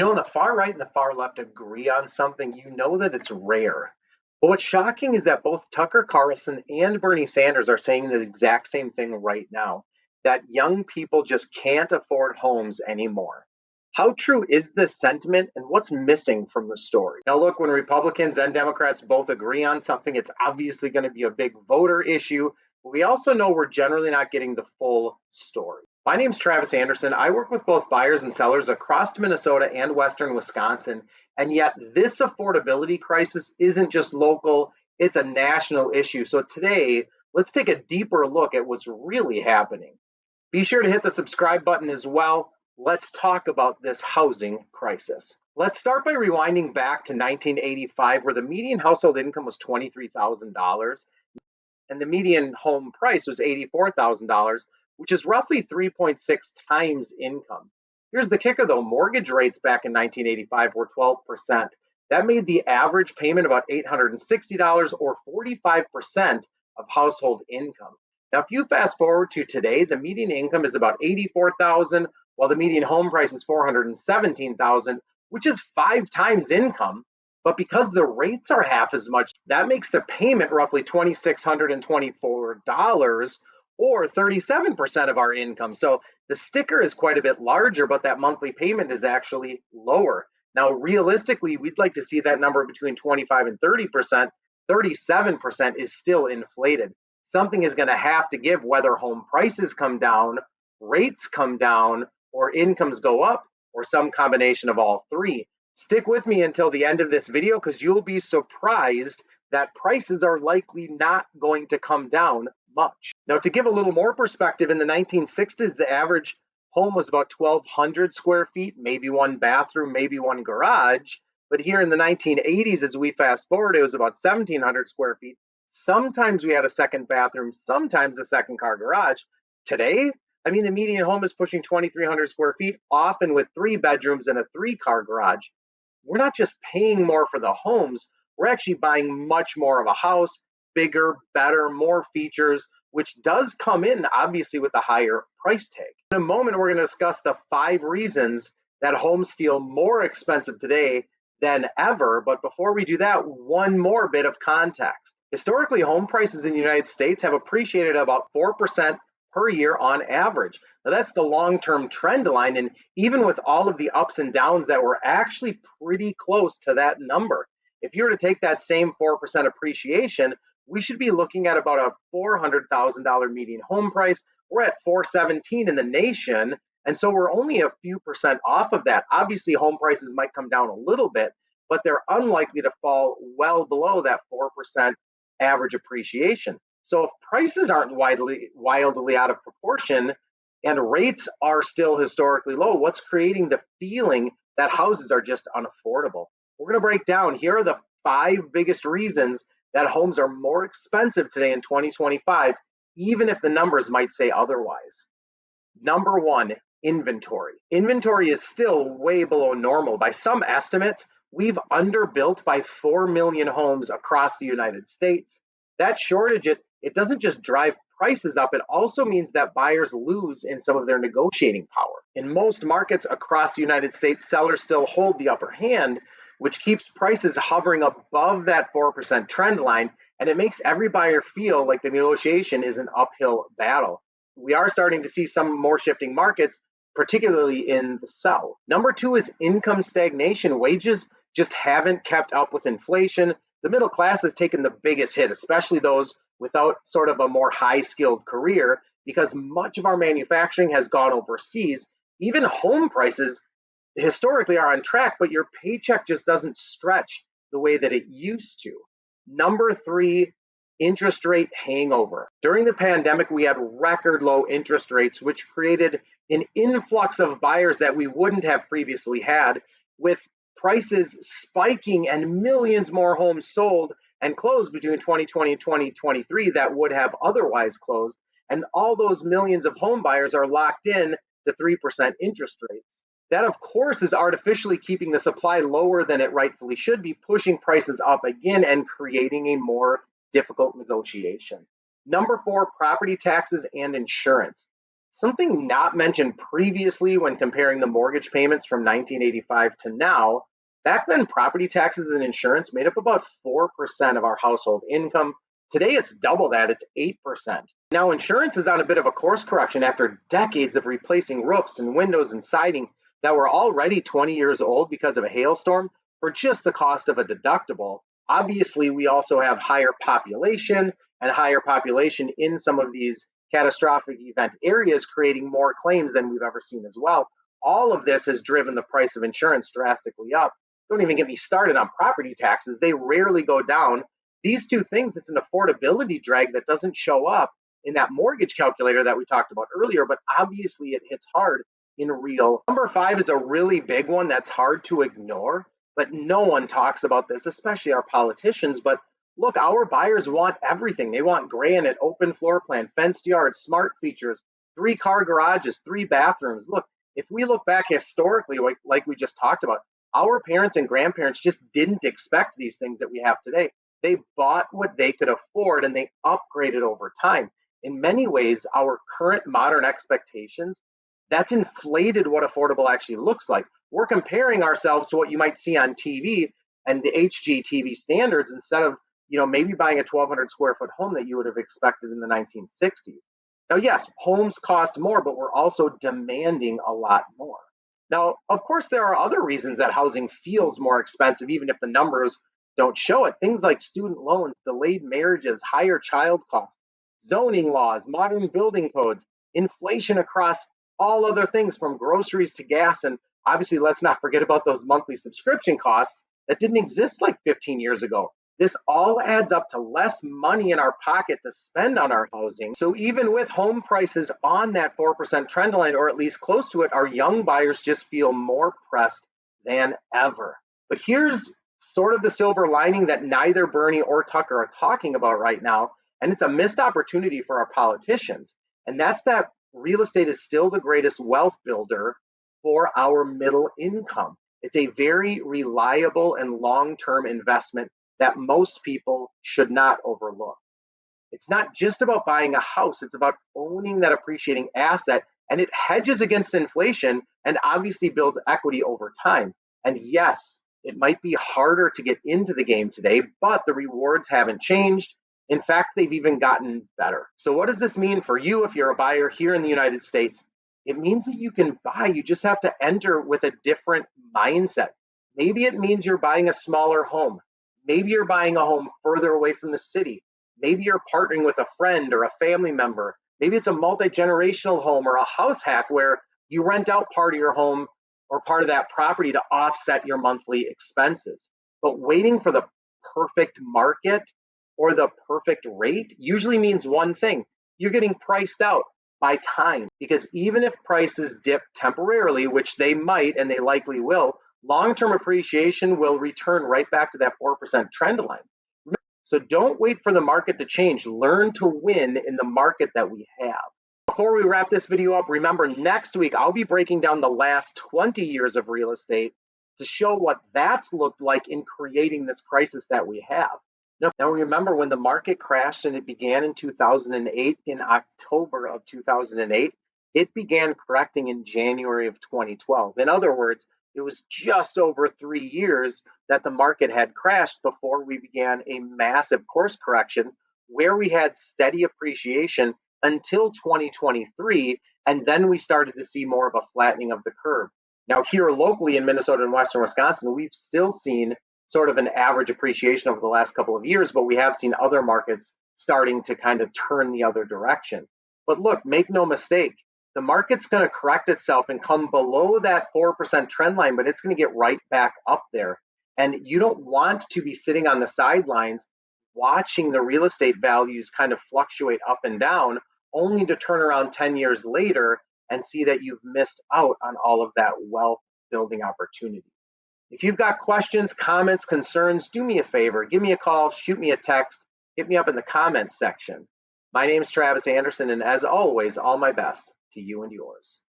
When the far right and the far left agree on something, you know that it's rare. But what's shocking is that both Tucker Carlson and Bernie Sanders are saying the exact same thing right now, that young people just can't afford homes anymore. How true is this sentiment, and what's missing from the story? Now, look, when Republicans and Democrats both agree on something, it's obviously going to be a big voter issue. But we also know we're generally not getting the full story. My name's Travis Anderson. I work with both buyers and sellers across Minnesota and Western Wisconsin. And yet, this affordability crisis isn't just local, it's a national issue. So, today, let's take a deeper look at what's really happening. Be sure to hit the subscribe button as well. Let's talk about this housing crisis. Let's start by rewinding back to 1985, where the median household income was $23,000 and the median home price was $84,000, which is roughly 3.6 times income. Here's the kicker though, mortgage rates back in 1985 were 12%. That made the average payment about $860 or 45% of household income. Now, if you fast forward to today, the median income is about $84,000, while the median home price is $417,000, which is 5 times income. But because the rates are half as much, that makes the payment roughly $2,624 or 37% of our income. So the sticker is quite a bit larger, but that monthly payment is actually lower. Now, realistically, we'd like to see that number between 25 and 30%. 37% is still inflated. Something is going to have to give, whether home prices come down, rates come down, or incomes go up, or some combination of all three. Stick with me until the end of this video because you'll be surprised that prices are likely not going to come down much. Now, to give a little more perspective, in the 1960s, the average home was about 1,200 square feet, maybe one bathroom, maybe one garage. But here in the 1980s, as we fast forward, it was about 1,700 square feet. Sometimes we had a second bathroom, sometimes a second car garage. Today, the median home is pushing 2,300 square feet, often with 3 bedrooms and a 3-car garage. We're not just paying more for the homes, we're actually buying much more of a house, bigger, better, more features, which does come in obviously with a higher price tag. In a moment, we're going to discuss the 5 reasons that homes feel more expensive today than ever. But before we do that, one more bit of context. Historically, home prices in the United States have appreciated about 4% per year on average. Now, that's the long-term trend line, and even with all of the ups and downs, that we're actually pretty close to that number. If you were to take that same 4% appreciation, we should be looking at about a $400,000 median home price. We're at $417 in the nation, and so we're only a few percent off of that. Obviously, home prices might come down a little bit, but they're unlikely to fall well below that 4% average appreciation. So if prices aren't wildly out of proportion and rates are still historically low, what's creating the feeling that houses are just unaffordable? We're going to break down. Here are the 5 biggest reasons that homes are more expensive today in 2025, even if the numbers might say otherwise. Number 1, inventory. Inventory is still way below normal. By some estimates, we've underbuilt by 4 million homes across the United States. That shortage, it doesn't just drive prices up, it also means that buyers lose in some of their negotiating power. In most markets across the United States, sellers still hold the upper hand, which keeps prices hovering above that 4% trend line, and it makes every buyer feel like the negotiation is an uphill battle. We are starting to see some more shifting markets, particularly in the South. Number 2 is income stagnation. Wages just haven't kept up with inflation. The middle class has taken the biggest hit, especially those without sort of a more high-skilled career, because much of our manufacturing has gone overseas. Even home prices historically are on track, but your paycheck just doesn't stretch the way that it used to. Number 3, interest rate hangover. During the pandemic, we had record low interest rates, which created an influx of buyers that we wouldn't have previously had, with prices spiking and millions more homes sold and closed between 2020 and 2023 that would have otherwise closed. And all those millions of home buyers are locked in to 3% interest rates. That, of course, is artificially keeping the supply lower than it rightfully should be, pushing prices up again and creating a more difficult negotiation. Number 4, property taxes and insurance. Something not mentioned previously when comparing the mortgage payments from 1985 to now, back then property taxes and insurance made up about 4% of our household income. Today it's double that, it's 8%. Now insurance is on a bit of a course correction after decades of replacing roofs and windows and siding that were already 20 years old because of a hailstorm for just the cost of a deductible. Obviously, we also have higher population and higher population in some of these catastrophic event areas, creating more claims than we've ever seen as well. All of this has driven the price of insurance drastically up. Don't even get me started on property taxes. They rarely go down. These two things, it's an affordability drag that doesn't show up in that mortgage calculator that we talked about earlier, but obviously it hits hard in real. Number five is a really big one that's hard to ignore, but no one talks about this, especially our politicians. But look, our buyers want everything. They want granite, open floor plan, fenced yards, smart features, 3-car garages, 3 bathrooms. Look, if we look back historically, like we just talked about, our parents and grandparents just didn't expect these things that we have today. They bought what they could afford and they upgraded over time. In many ways, our current modern expectations, that's inflated what affordable actually looks like. We're comparing ourselves to what you might see on TV and the HGTV standards instead of maybe buying a 1,200 square foot home that you would have expected in the 1960s. Now, yes, homes cost more, but we're also demanding a lot more. Now, of course, there are other reasons that housing feels more expensive, even if the numbers don't show it. Things like student loans, delayed marriages, higher child costs, zoning laws, modern building codes, inflation across all other things from groceries to gas. And obviously, let's not forget about those monthly subscription costs that didn't exist like 15 years ago. This all adds up to less money in our pocket to spend on our housing. So even with home prices on that 4% trend line, or at least close to it, our young buyers just feel more pressed than ever. But here's sort of the silver lining that neither Bernie or Tucker are talking about right now, and it's a missed opportunity for our politicians. And that's that real estate is still the greatest wealth builder for our middle income. It's a very reliable and long-term investment that most people should not overlook. It's not just about buying a house, it's about owning that appreciating asset, and it hedges against inflation and obviously builds equity over time. And yes, it might be harder to get into the game today, but the rewards haven't changed. In fact, they've even gotten better. So what does this mean for you if you're a buyer here in the United States? It means that you can buy, you just have to enter with a different mindset. Maybe it means you're buying a smaller home. Maybe you're buying a home further away from the city. Maybe you're partnering with a friend or a family member. Maybe it's a multi-generational home or a house hack where you rent out part of your home or part of that property to offset your monthly expenses. But waiting for the perfect market or the perfect rate usually means one thing: you're getting priced out by time. Because even if prices dip temporarily, which they might and they likely will, long-term appreciation will return right back to that 4% trend line. So don't wait for the market to change. Learn to win in the market that we have. Before we wrap this video up, remember next week I'll be breaking down the last 20 years of real estate to show what that's looked like in creating this crisis that we have. Now remember, when the market crashed and it began in 2008, in October of 2008, it began correcting in January of 2012. In other words, it was just over 3 years that the market had crashed before we began a massive course correction where we had steady appreciation until 2023, and then we started to see more of a flattening of the curve. Now, here locally in Minnesota and Western Wisconsin, we've still seen sort of an average appreciation over the last couple of years, but we have seen other markets starting to kind of turn the other direction. But look, make no mistake, the market's going to correct itself and come below that 4% trend line, but it's going to get right back up there. And you don't want to be sitting on the sidelines watching the real estate values kind of fluctuate up and down, only to turn around 10 years later and see that you've missed out on all of that wealth building opportunity. If you've got questions, comments, concerns, do me a favor. Give me a call, shoot me a text, hit me up in the comments section. My name is Travis Anderson, and as always, all my best to you and yours.